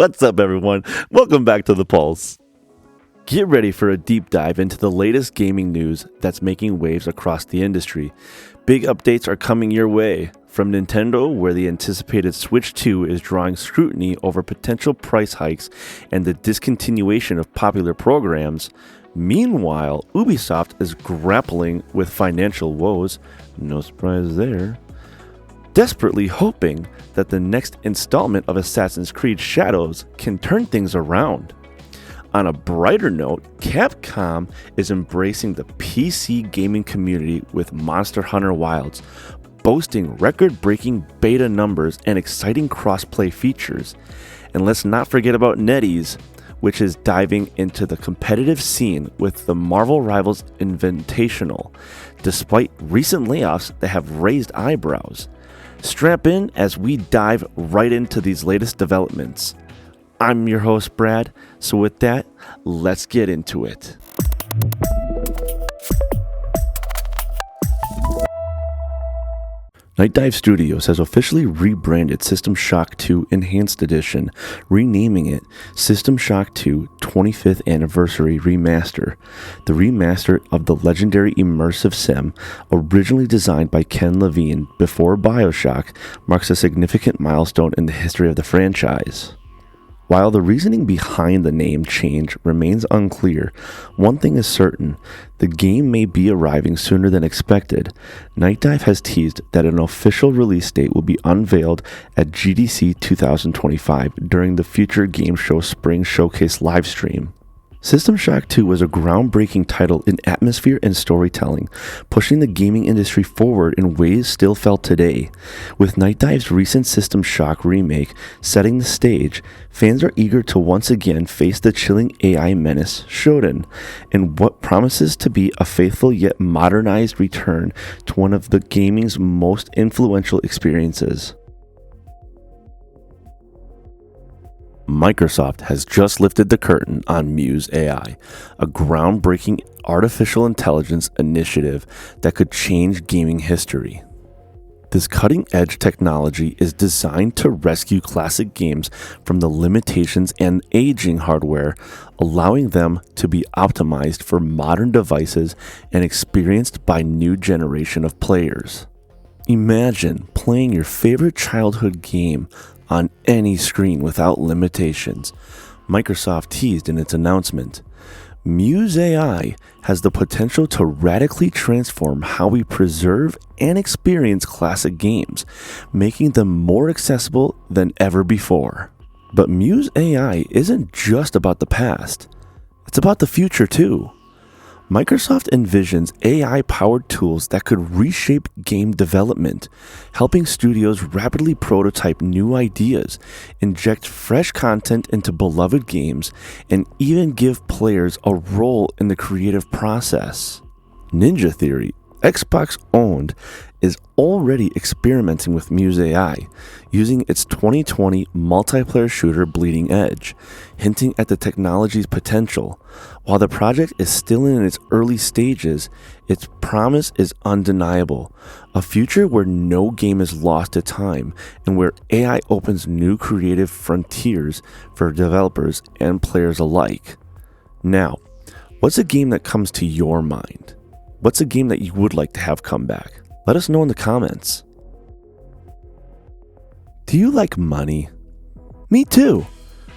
What's up, everyone? Welcome back to The Pulse. Get ready for a deep dive into the latest gaming news that's making waves across the industry. Big updates are coming your way. From Nintendo, where the anticipated Switch 2 is drawing scrutiny over potential price hikes and the discontinuation of popular programs. Meanwhile, Ubisoft is grappling with financial woes. No surprise there. Desperately hoping that the next installment of Assassin's Creed Shadows can turn things around. On a brighter note, Capcom is embracing the PC gaming community with Monster Hunter Wilds, boasting record-breaking beta numbers and exciting crossplay features. And let's not forget about NetEase, which is diving into the competitive scene with the Marvel Rivals Invitational, despite recent layoffs that have raised eyebrows. Strap in as we dive right into these latest developments. I'm your host, Brad, so with that, let's get into it. Nightdive Studios has officially rebranded System Shock 2 Enhanced Edition, renaming it System Shock 2 25th Anniversary Remaster. The remaster of the legendary immersive sim, originally designed by Ken Levine before BioShock, marks a significant milestone in the history of the franchise. While the reasoning behind the name change remains unclear, one thing is certain: the game may be arriving sooner than expected. Nightdive has teased that an official release date will be unveiled at GDC 2025 during the Future Game Show Spring Showcase livestream. System Shock 2 was a groundbreaking title in atmosphere and storytelling, pushing the gaming industry forward in ways still felt today. With Nightdive's recent System Shock remake setting the stage, fans are eager to once again face the chilling AI menace Shodan, in what promises to be a faithful yet modernized return to one of the gaming's most influential experiences. Microsoft has just lifted the curtain on Muse AI, a groundbreaking artificial intelligence initiative that could change gaming history. This cutting-edge technology is designed to rescue classic games from the limitations and aging hardware, allowing them to be optimized for modern devices and experienced by new generation of players. Imagine playing your favorite childhood game on any screen without limitations, Microsoft teased in its announcement. Muse AI has the potential to radically transform how we preserve and experience classic games, making them more accessible than ever before. But Muse AI isn't just about the past, it's about the future too. Microsoft envisions AI-powered tools that could reshape game development, helping studios rapidly prototype new ideas, inject fresh content into beloved games, and even give players a role in the creative process. Ninja Theory, Xbox-owned, is already experimenting with Muse AI, using its 2020 multiplayer shooter Bleeding Edge, hinting at the technology's potential. While the project is still in its early stages, its promise is undeniable: a future where no game is lost to time and where AI opens new creative frontiers for developers and players alike. Now, what's a game that comes to your mind? What's a game that you would like to have come back? Let us know in the comments. Do you like money? Me too.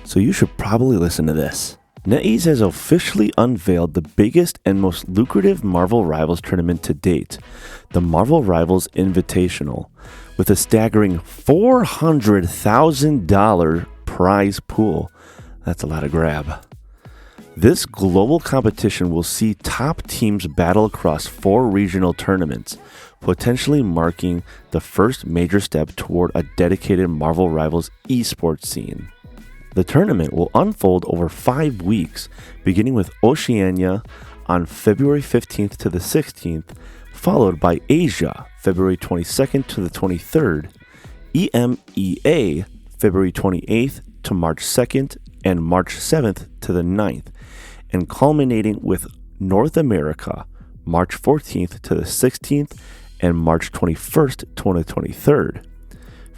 So you should probably listen to this. NetEase has officially unveiled the biggest and most lucrative Marvel Rivals tournament to date, the Marvel Rivals Invitational, with a staggering $400,000 prize pool. That's a lot of grab. This global competition will see top teams battle across 4 regional tournaments, potentially marking the first major step toward a dedicated Marvel Rivals esports scene. The tournament will unfold over 5 weeks, beginning with Oceania on February 15th to the 16th, followed by Asia, February 22nd to the 23rd, EMEA, February 28th to March 2nd, and March 7th to the 9th, and culminating with North America, March 14th to the 16th, and March 21st to the 23rd.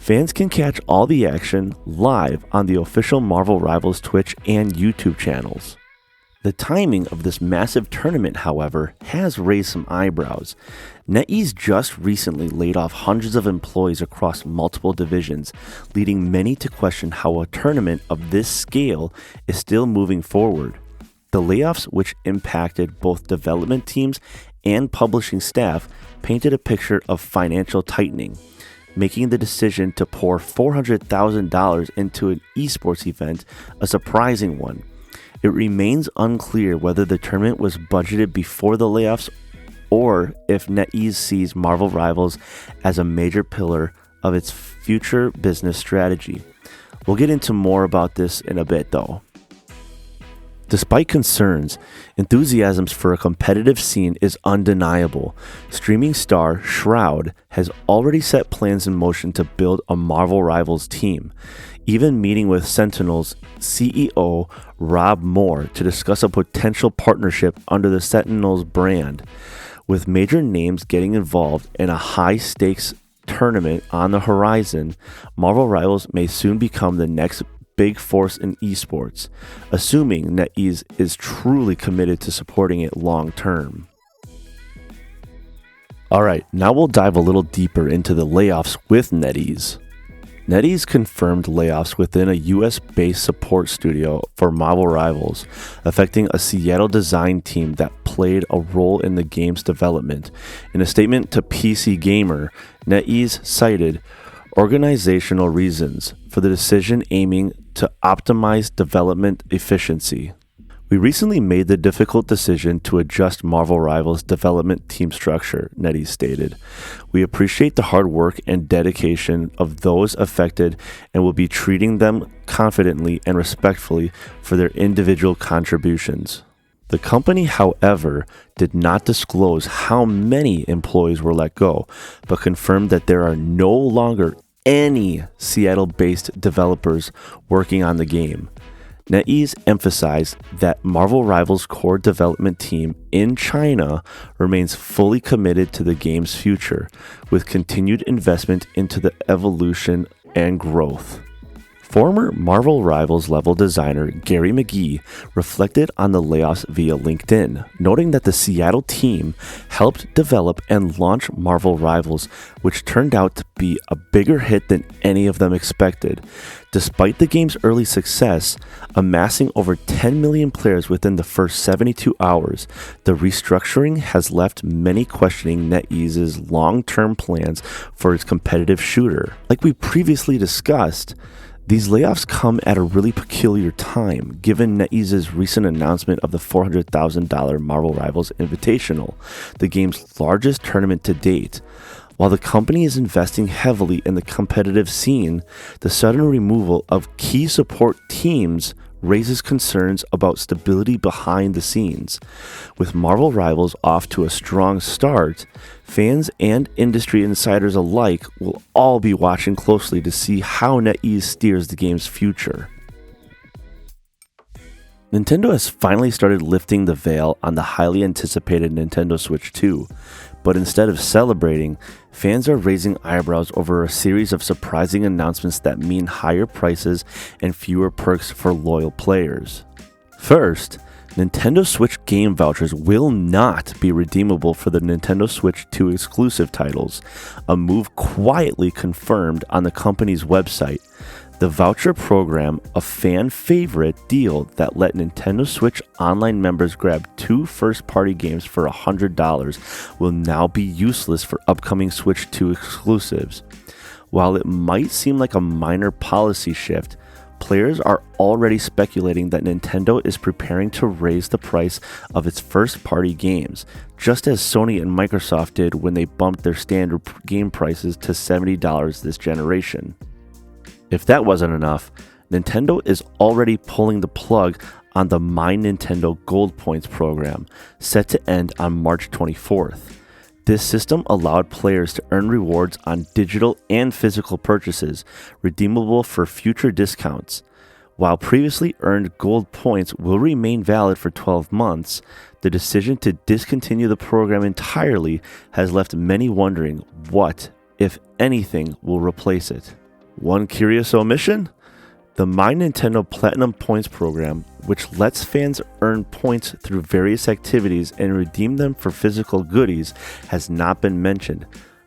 Fans can catch all the action live on the official Marvel Rivals Twitch and YouTube channels. The timing of this massive tournament, however, has raised some eyebrows. NetEase just recently laid off hundreds of employees across multiple divisions, leading many to question how a tournament of this scale is still moving forward. The layoffs, which impacted both development teams and publishing staff, painted a picture of financial tightening, making the decision to pour $400,000 into an esports event a surprising one. It remains unclear whether the tournament was budgeted before the layoffs or if NetEase sees Marvel Rivals as a major pillar of its future business strategy. We'll get into more about this in a bit though. Despite concerns, enthusiasm for a competitive scene is undeniable. Streaming star Shroud has already set plans in motion to build a Marvel Rivals team, even meeting with Sentinel's CEO Rob Moore to discuss a potential partnership under the Sentinels brand. With major names getting involved in a high-stakes tournament on the horizon, Marvel Rivals may soon become the next big force in esports, assuming NetEase is truly committed to supporting it long term. Alright, now we'll dive a little deeper into the layoffs with NetEase. NetEase confirmed layoffs within a US-based support studio for Marvel Rivals, affecting a Seattle design team that played a role in the game's development. In a statement to PC Gamer, NetEase cited organizational reasons for the decision aiming to optimize development efficiency. We recently made the difficult decision to adjust Marvel Rivals' development team structure, NetEase stated. We appreciate the hard work and dedication of those affected and will be treating them confidently and respectfully for their individual contributions. The company, however, did not disclose how many employees were let go, but confirmed that there are no longer any Seattle-based developers working on the game. NetEase emphasized that Marvel Rivals' core development team in China remains fully committed to the game's future, with continued investment into the evolution and growth. Former Marvel Rivals level designer Gary McGee reflected on the layoffs via LinkedIn, noting that the Seattle team helped develop and launch Marvel Rivals, which turned out to be a bigger hit than any of them expected. Despite the game's early success, amassing over 10 million players within the first 72 hours, the restructuring has left many questioning NetEase's long-term plans for its competitive shooter. Like we previously discussed, these layoffs come at a really peculiar time, given NetEase's recent announcement of the $400,000 Marvel Rivals Invitational, the game's largest tournament to date. While the company is investing heavily in the competitive scene, the sudden removal of key support teams raises concerns about stability behind the scenes. With Marvel Rivals off to a strong start, fans and industry insiders alike will all be watching closely to see how NetEase steers the game's future. Nintendo has finally started lifting the veil on the highly anticipated Nintendo Switch 2, but instead of celebrating, fans are raising eyebrows over a series of surprising announcements that mean higher prices and fewer perks for loyal players. First, Nintendo Switch Game Vouchers will not be redeemable for the Nintendo Switch 2 exclusive titles, a move quietly confirmed on the company's website. The voucher program, a fan favorite deal that let Nintendo Switch Online members grab 2 first-party games for $100, will now be useless for upcoming Switch 2 exclusives. While it might seem like a minor policy shift, players are already speculating that Nintendo is preparing to raise the price of its first-party games, just as Sony and Microsoft did when they bumped their standard game prices to $70 this generation. If that wasn't enough, Nintendo is already pulling the plug on the My Nintendo Gold Points program, set to end on March 24th. This system allowed players to earn rewards on digital and physical purchases, redeemable for future discounts. While previously earned gold points will remain valid for 12 months, the decision to discontinue the program entirely has left many wondering what, if anything, will replace it. One curious omission? The My Nintendo Platinum Points program, which lets fans earn points through various activities and redeem them for physical goodies, has not been mentioned.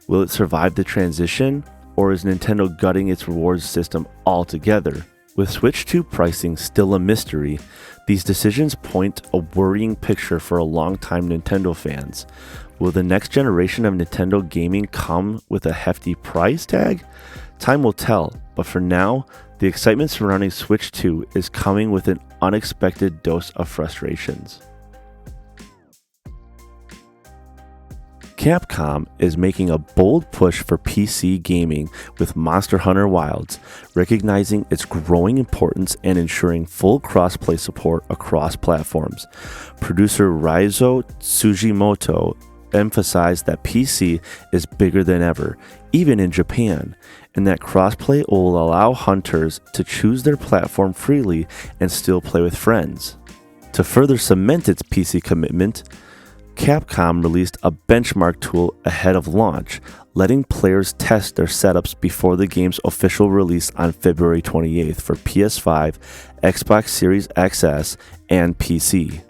Will it survive the transition, or is Nintendo gutting its rewards system altogether? With Switch 2 pricing still a mystery, these decisions point a worrying picture for longtime Nintendo fans. Will the next generation of Nintendo gaming come with a hefty price tag? Time will tell, but for now, the excitement surrounding Switch 2 is coming with an unexpected dose of frustrations. Capcom is making a bold push for PC gaming with Monster Hunter Wilds, recognizing its growing importance and ensuring full crossplay support across platforms. Producer Raizo Tsujimoto emphasized that PC is bigger than ever, even in Japan, and that crossplay will allow hunters to choose their platform freely and still play with friends. To further cement its PC commitment, Capcom released a benchmark tool ahead of launch, letting players test their setups before the game's official release on February 28th for PS5, Xbox Series XS, and PC.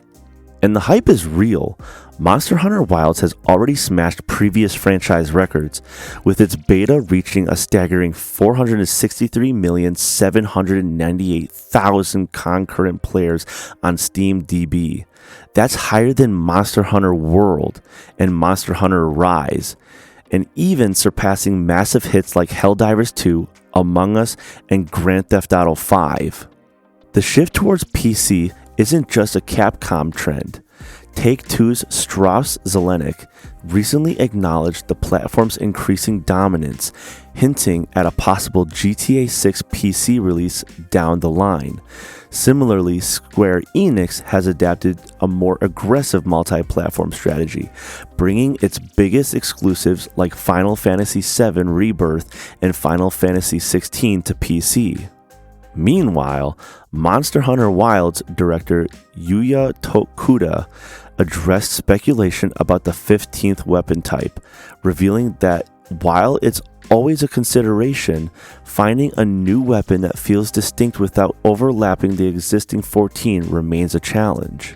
And the hype is real. Monster Hunter Wilds has already smashed previous franchise records, with its beta reaching a staggering 463,798,000 concurrent players on SteamDB. That's higher than Monster Hunter World and Monster Hunter Rise, and even surpassing massive hits like Helldivers 2, Among Us, and Grand Theft Auto 5. The shift towards PC isn't just a Capcom trend. Take-Two's Strauss Zelnick recently acknowledged the platform's increasing dominance, hinting at a possible GTA 6 PC release down the line. Similarly, Square Enix has adapted a more aggressive multi-platform strategy, bringing its biggest exclusives like Final Fantasy VII Rebirth and Final Fantasy XVI to PC. Meanwhile, Monster Hunter Wilds director Yuya Tokuda addressed speculation about the 15th weapon type, revealing that while it's always a consideration, finding a new weapon that feels distinct without overlapping the existing 14 remains a challenge.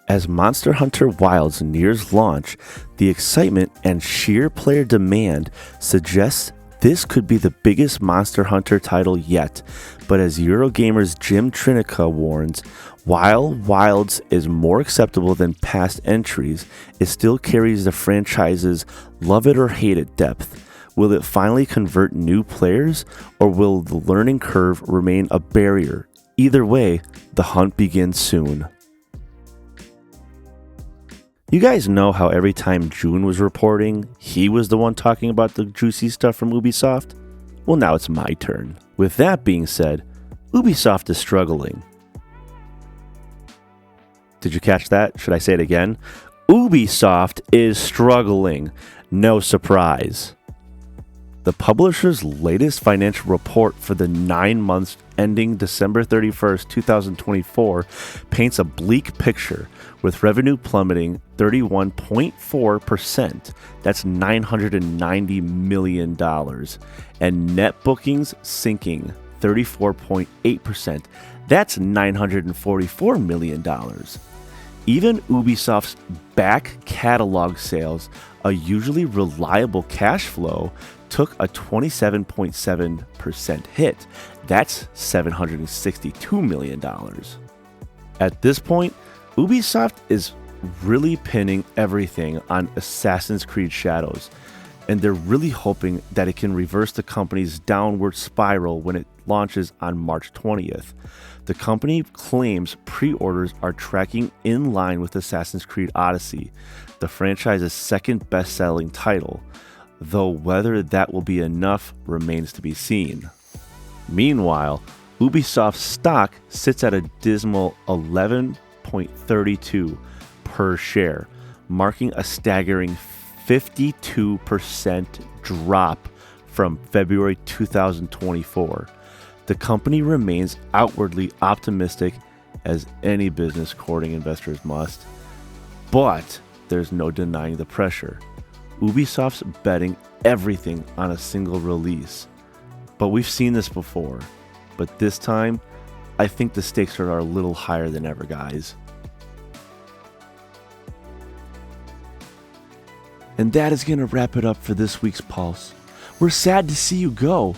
As Monster Hunter Wilds nears launch, the excitement and sheer player demand suggests this could be the biggest Monster Hunter title yet, but as Eurogamer's Jim Trinica warns, while Wilds is more acceptable than past entries, it still carries the franchise's love it or hate it depth. Will it finally convert new players, or will the learning curve remain a barrier? Either way, the hunt begins soon. You guys know how every time June was reporting, he was the one talking about the juicy stuff from Ubisoft? Well, now it's my turn. With that being said, Ubisoft is struggling. Did you catch that? Should I say it again? Ubisoft is struggling. No surprise. The publisher's latest financial report for the 9 months ending December 31st, 2024 paints a bleak picture, with revenue plummeting 31.4%, that's $990 million, and net bookings sinking 34.8%, that's $944 million. Even Ubisoft's back catalog sales, a usually reliable cash flow, took a 27.7% hit. That's $762 million. At this point, Ubisoft is really pinning everything on Assassin's Creed Shadows, and they're really hoping that it can reverse the company's downward spiral when it launches on March 20th. The company claims pre-orders are tracking in line with Assassin's Creed Odyssey, the franchise's second best-selling title, though whether that will be enough remains to be seen. Meanwhile, Ubisoft's stock sits at a dismal 11.32 per share, marking a staggering 52% drop from February 2024. The company remains outwardly optimistic, as any business courting investors must, but there's no denying the pressure. Ubisoft's betting everything on a single release. But we've seen this before. But this time, I think the stakes are a little higher than ever, guys. And that is going to wrap it up for this week's Pulse. We're sad to see you go,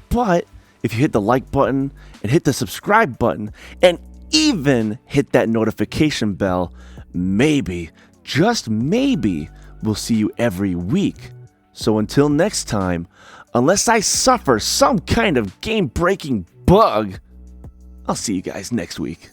but if you hit the like button and hit the subscribe button and even hit that notification bell, maybe, just maybe, we'll see you every week. So until next time, unless I suffer some kind of game-breaking bug, I'll see you guys next week.